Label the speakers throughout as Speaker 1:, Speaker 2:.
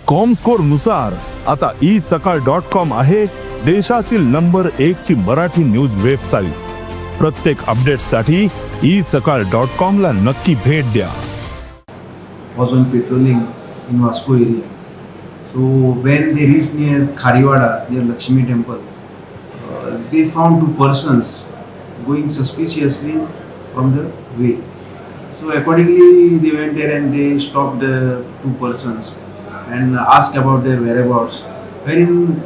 Speaker 1: Comscore नुसार आता isakal.com आहे देशातील नंबर 1 ची मराठी न्यूज वेबसाईट। प्रत्येक अपडेटसाठी isakal.com ला नक्की भेट द्या।
Speaker 2: Was on patrolling in Vasco area. So when they reached near Khariwada, near Lakshmi temple, they found two persons going suspiciously from the way. So accordingly they went there and they stopped the two persons and asked about their whereabouts, wherein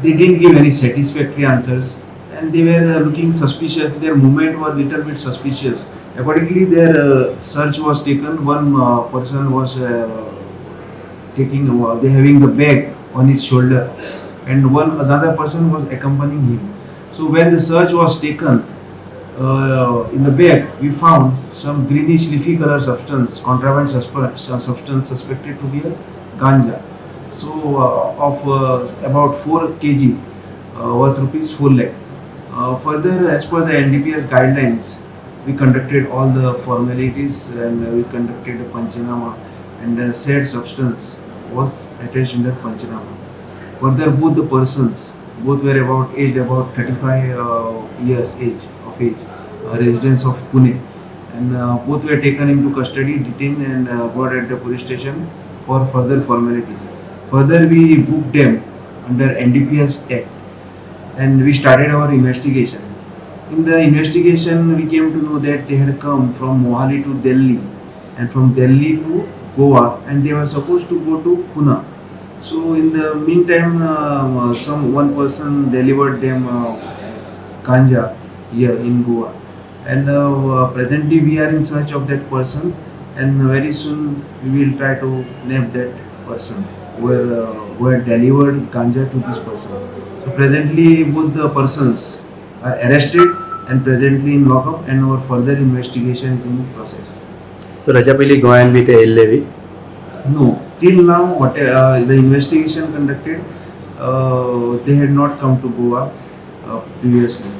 Speaker 2: they didn't give any satisfactory answers and they were looking suspicious. Their movement was little bit suspicious. Accordingly their search was taken. One person was they having the bag on his shoulder and another person was accompanying him. So when the search was taken, in the bag we found some greenish leafy color substance, contraband substance suspected to be a ganja. So of about 4 kg worth rupees 4 lakh. Further, as per the NDPS guidelines, we conducted all the formalities and we conducted a Panchanama, and the said substance was attached in the Panchanama. Further, both the persons, both were aged about 35 years of age, residents of Pune, and both were taken into custody, detained and brought at the police station for further formalities. Further, we booked them under NDPS Act and we started our investigation. In the investigation, we came to know that they had come from Mohali to Delhi and from Delhi to Goa, and they were supposed to go to Pune. So in the meantime, one person delivered them ganja here in Goa, and presently we are in search of that person, and very soon we will try to nab that person who had delivered ganja to this person. So presently both the persons are arrested and presently in lockup, and our further investigation is in process.
Speaker 3: So Raja Pili Goyan with Levi?
Speaker 2: No, till now what the investigation conducted, they had not come to Goa previously.